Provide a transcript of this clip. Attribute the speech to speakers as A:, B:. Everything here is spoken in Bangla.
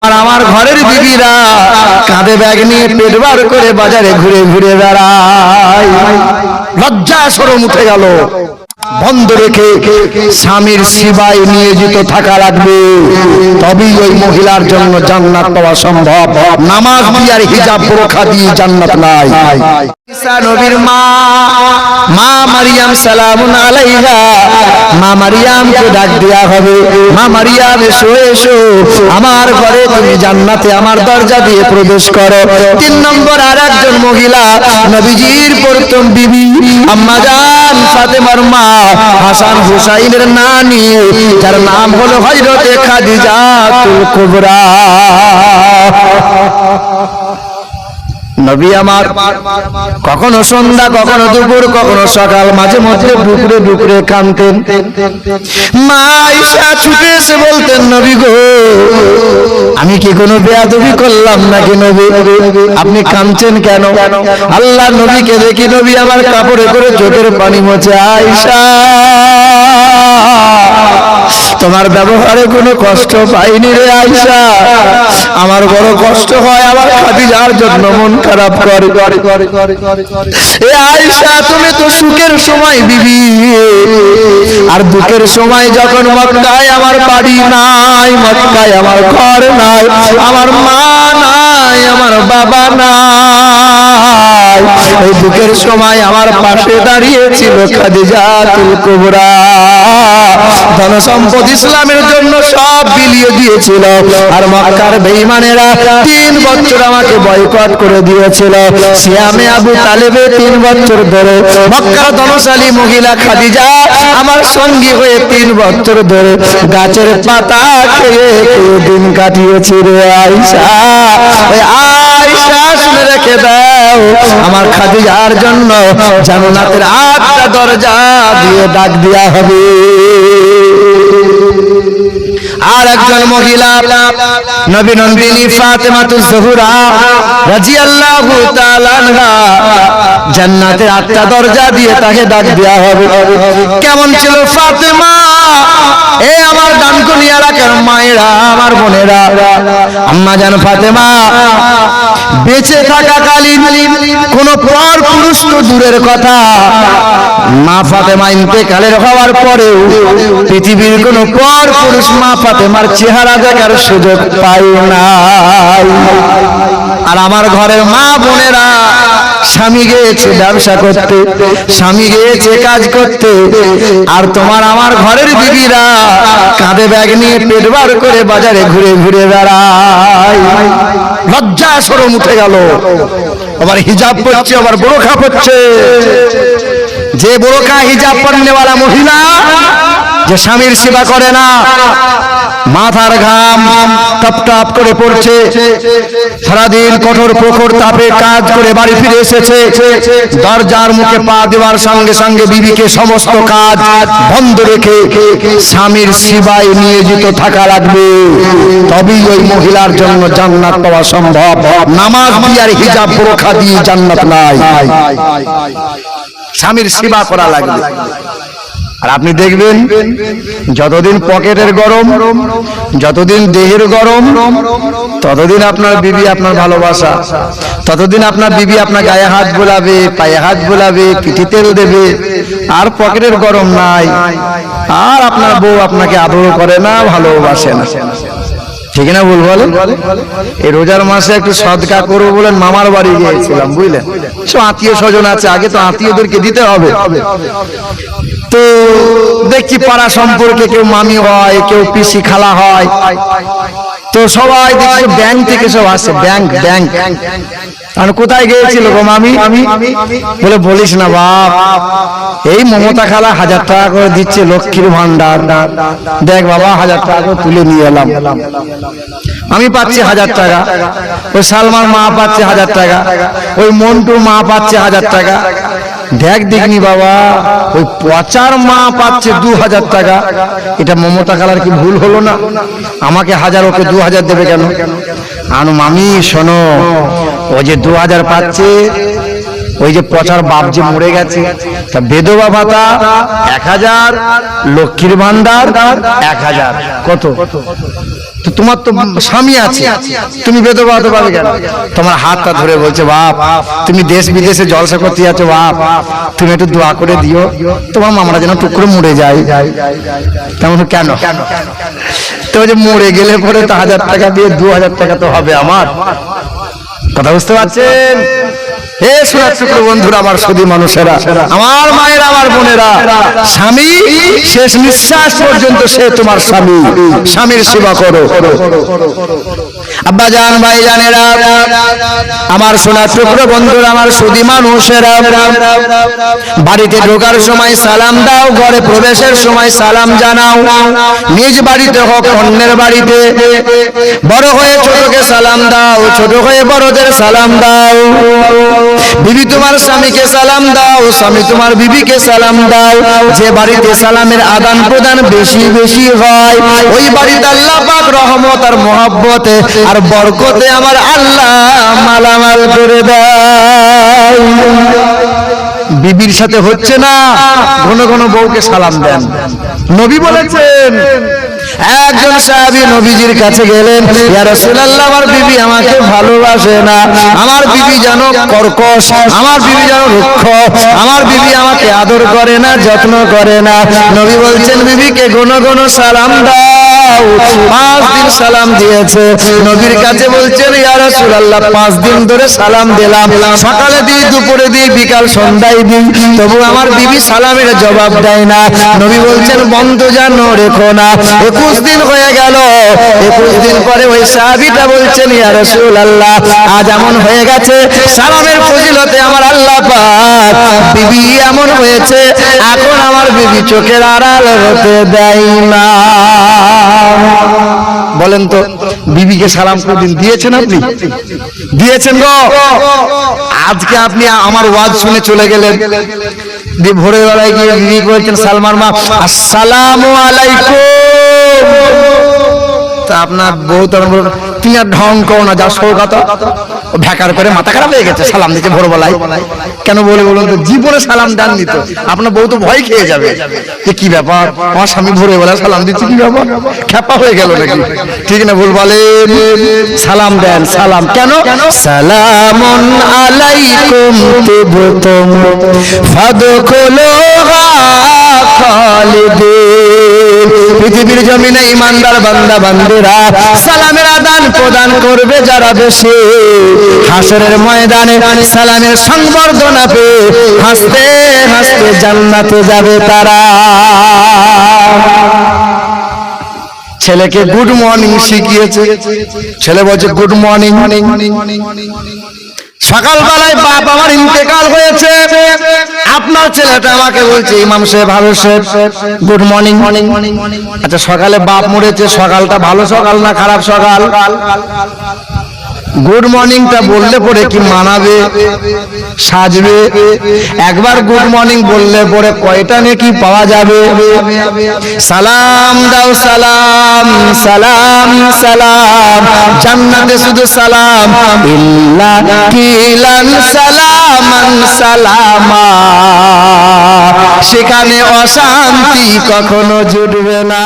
A: আর আমার ঘরের বিবিরা কাঁধে ব্যাগ নিয়ে পেট বার করে বাজারে ঘুরে ঘুরে বেড়ায়। লজ্জা শরম উঠে গেল। বন্ধ রেখে স্বামীর সেবায় নিয়োজিত থাকা লাগবে, তবেই ওই মহিলার জন্য জান্নাত পাওয়া সম্ভব। নামাজ দিয়ে আর হিজাব বোরখা দিয়ে জান্নাত নাই। ঈসা নবীর মা মারিয়াম সালামুন আলাইহা, মা মারিয়ামকে ডাক দেয়া হবে, মা মারিয়াম এসো এসো, আমার ঘরে তুমি জান্নাতে আমার দরজা দিয়ে প্রবেশ করো। 3 নম্বর আরেকজন মহিলা নবীজির প্রথম বিবি আম্মা জান ফাতেমার মা হাসান হুসাইনের নানি, যার নাম হলো হযরতে খাদিজাতুল কুবরা। নবী আমার কখনো সন্ধ্যা, কখনো দুপুর, কখনো সকাল, মাঝে মধ্যে ডুকরে ডুকরে কাঁদতেন। মা আয়েশা ছুটে এসে বলতেন, নবী গো, আমি কি কোনো বেয়াদবি করলাম নাকি নবী? আপনি কাঁদছেন কেন? আল্লাহ নবীকে দেখি নবী আমার কাপড়ে করে চোখের পানি মোছে। আয়েশা, তোমার ব্যবহারে কোনো কষ্ট পাইনি রে আয়েশা, আমার বড় কষ্ট হয়, আমার খাদিজার জন্য মন খারাপ করে। এ আয়েশা, তুমি তো সুখের সময় বিবি, আর দুঃখের সময় যখন মক্কায় আমার বাড়ি নাই, মক্কায় আমার ঘর নাই, আমার মা নাই, আমার বাবা নাই, এই দুঃখের সময় আমার পাশে দাঁড়িয়েছিল খাদিজাতুল কুবরা। ধন সম্পদ ইসলামের জন্য সব বিলিয়ে দিয়েছিল, আর মক্কার বেঈমানেরা 3 বছর আমাকে বয়কট করে দিয়েছিল। সিয়ামে আবু তালেবে 3 বছর ধরে মক্কার ধনশালী মহিলা খাদিজা আমার সঙ্গী হয়ে 3 বছর ধরে গাছের পাতা খেয়ে দিন কাটিয়েছে রে আয়েশা। আয়েশা, শুনে রেখে দাও, আমার খাদিজার জন্য জান্নাতের 8টা দরজা দিয়ে ডাক দেয়া হবে। আর একজন মহিলা নবী নন্দিনী ফাতেমাতুজ জোহরা রাদিয়াল্লাহু তাআলা আনহা, জান্নাতের 8টা দরজা দিয়ে তাকে ডাক দেয়া হবে। কেমন ছিল ফাতেমা? এ আমার ডানকুনি এলাকার মায়েরা, আমার বোনেরা, আম্মা জান ফাতেমা বেঁচে থাকাকালীন কোন পর পুরুষ তো দূরের কথা, মা ফাতেমা ইন্তেকালের হওয়ার পরেও পৃথিবীর কোন পর পুরুষ মা ফাতেমার চেহারা দেখার সুযোগ পায় নাই। আর আমার ঘরের মা বোনেরা, স্বামী গিয়েছে ব্যবসা করতে, স্বামী গিয়েছে কাজ করতে, আর তোমার আমার ঘরের বিবিরা কাঁধে ব্যাগ নিয়ে পেট বার করে বাজারে ঘুরে ঘুরে বেড়ায়। লজ্জা শরম উঠে গেল। আবার হিজাব পরছে, আবার বোরখা পরছে। যে বোরখা হিজাব পরনেওয়ালা মহিলা, যে স্বামীর সেবা করে না, মাথার ঘাম টপ টপ করে পড়ছে, সারাদিন কঠোর প্রখর তাপে কাজ করে বাড়ি ফিরে এসেছে, দরজার মুখে পা দেওয়ার সঙ্গে সঙ্গে বিবিকে সমস্ত কাজ বন্ধ রেখে স্বামীর সেবায় নিয়োজিত থাকা লাগবে, তবেই ওই মহিলার জন্য জান্নাত পাওয়া সম্ভব। নামাজ দিয়ে আর হিজাব বোরখা দিয়ে জান্নাত নাই। স্বামীর সেবা করা লাগবে। আর আপনি দেখবেন, যতদিন পকেটের গরম, যতদিন দেহের গরম, ততদিন আপনার বিবি আপনার ভালোবাসা, ততদিন আপনার বিবি আপনার গায়ে হাত বোলাবে, পায়ে হাত বোলাবে, পিঠে তেল দেবে। আর পকেটের গরম নাই, আর আপনার বউ আপনাকে আদর করে না, ভালোবাসে না। ঠিক না ভুল বলেন? এই রোজার মাসে একটু সদকা করবো বলেন মামার বাড়ি গিয়েছিলাম, বুঝলেন? সব আত্মীয় স্বজন আছে, আগে তো আত্মীয়দেরকে দিতে হবে। তো দেখছি পাড়া সম্পর্কে কেউ মামি হয়, কেউ পিসি খালা হয়, তো সবাই দেখছি ব্যাংক থেকে সব আসে। ব্যাংক কোথায় গিয়েছিল গো মামি? বলে বলিস না বাপ, এই মমতা খালা 1000 টাকা করে দিচ্ছে লক্ষ্মীর ভান্ডার, দেখ বাবা 1000 টাকা করে তুলে নিয়ে এলাম। আমি পাচ্ছি 1000 টাকা, ওই সালমান মা পাচ্ছে 1000 টাকা, ওই মন্টু মা পাচ্ছে 1000 টাকা। দেখ দেখনি বাবা, ওই পচার মা পাচ্ছে 2000 টাকা। এটা মমতা খালার কি ভুল হলো না? আমাকে 1000, ওকে 2000 দেবে কেন? আনু মামি শোনো, ও যে 2000 পাচ্ছে, ওই যে পচার বাপ যে মরে গেছে, তা বিধবা ভাতা 1000, লক্ষ্মীর ভান্ডার 1000, কত? তো তোমার তো স্বামী আছে, তুমি বিধবা হতে পারবে কেন? তোমার হাতটা ধরে বলছে, বাপ তুমি দেশ বিদেশে জলসা করতে যাচ্ছ, বাপ তুমি একটু দোয়া করে দিও তোমার মামারা যেন টুকরো মরে যায়। তেমন কেন? তো যে মরে গেলে পরে তো 1000 টাকা দিয়ে 2000 টাকা তো হবে আমার। কথা বুঝতে পারছেন? হে সোনার টুকরো বন্ধুরা, আমার সুধী মানুষেরা, আমার মায়ের, আমার বোনেরা, স্বামী শেষ নিঃশ্বাস পর্যন্ত সে তোমার স্বামী, স্বামীর সেবা করো। আব্বা জান, ভাই জানেরা, আমার সোনার টুকরো বন্ধুরা, আমার সুধী মানুষেরা, বাড়িতে ঢোকার সময় সালাম দাও, ঘরে প্রবেশের সময় সালাম জানাও। নিজ বাড়িতে হোক অন্যের বাড়িতে, বড় হয়ে ছোটকে সালাম দাও, ছোট হয়ে বড়দের সালাম দাও। বিবি তোমার স্বামীকে সালাম দাও, স্বামী তোমার বিবিকে সালাম দাও। যে বাড়িতে সালামের আদান প্রদান বেশি বেশি হয়, ওই বাড়িতে আল্লাহ পাক রহমত আর মহব্বতে আর বরকতে আমার আল্লাহ মালামাল করে দেয়। বিবির সাথে হচ্ছে না, ঘন ঘন বউকে সালাম দেন। নবী বলেছেন, একজন সাহাবী নবীজির কাছে গেলেন, ইয়া রাসূলুল্লাহ, আমার বিবি আমাকে ভালোবাসে না, আমার বিবি যেন কর্কশ, আমার বিবি যেন রুক্ষ, আমার বিবি আমাকে আদর করে না, যত্ন করে না। নবী বলছেন, বিবিকে ঘন ঘন সালাম দাও। 5 দিন সালাম দিয়েছে। নবীর কাছে বলছেন, ইয়া রাসূলুল্লাহ, 5 দিন ধরে সালাম দিলাম, সকালে দিই, দুপুরে দিই, বিকাল সন্ধ্যায় দিই, তবু আমার বিবি সালামের জবাব দেয় না। নবী বলছেন, বন্ধ যেন রেখো না। 21 দিন হয়ে গেল। 21 দিন পরে ওই সাহাবীটা বলছেন, ইয়া রাসূলুল্লাহ, আজ এমন হয়ে গেছে, সালামের ফজিলতে আমার আল্লাহ পাক বিবি এমন হয়েছে, এখন আমার বিবি চোখের আড়াল হতে দেয় না। বলেন তো, বিবিকে সালাম কোনদিন দিয়েছেন? আপনি দিয়েছেন গো? আজকে আপনি আমার ওয়াজ শুনে চলে গেলেন, দিয়ে ভোরের বেলায় গিয়ে বিবি করেছেন সালমান মা, আসসালামু আলাইকুম। তা আপনার বউ তো তুমি আর ঢং করো না, যা সৌগাত ভ্যাকার করে মাথা খারাপ হয়ে গেছে, সালাম দিতে ভোরবেলায় কেন বলে বলুন তো? জীবনে সালাম দেন দিত, আপনার বউ তো ভয় খেয়ে যাবে যে কি ব্যাপার, আমার স্বামী ভোরবেলায় সালাম দিচ্ছে, কি ব্যাপার, খ্যাপা হয়ে গেল নাকি? ঠিক না? ভুল বলেন, সালাম দেন। সালাম কেন? সালামুন আলাইকুম তিবতুম ফাদখুলুহা খালিদিন। পৃথিবীর জমিনে ইমানদার বান্দা বান্দিরা সালামের আদান প্রদান করবে যারা বেশি, হাসরের ময়দানে সালামের সংবর্ধনা পেয়ে হাসতে হাসতে জান্নাতে যাবে তারা। ছেলেকে গুড মর্নিং শিখিয়েছে, ছেলে বলছে গুড মর্নিং। সকালবেলায় বাপ আমার ইন্তেকাল হয়েছে, আপনার ছেলেটা আমাকে বলছে, ইমাম সাহেব, ভালো সাহেব, গুড মর্নিং। আচ্ছা, সকালে বাপ মরেছে, সকালটা ভালো সকাল না খারাপ সকাল? গুড মর্নিংটা বললে পরে কি মানাবে, সাজবে? একবার গুড মর্নিং বললে পরে কয়টা নেকি পাওয়া যাবে? সালাম দাও, সালাম সালাম সালাম, জান্নাতে শুধু সালাম, ইল্লা কিলান সালামান সালামা, সেখানে অশান্তি কখনো জুটবে না।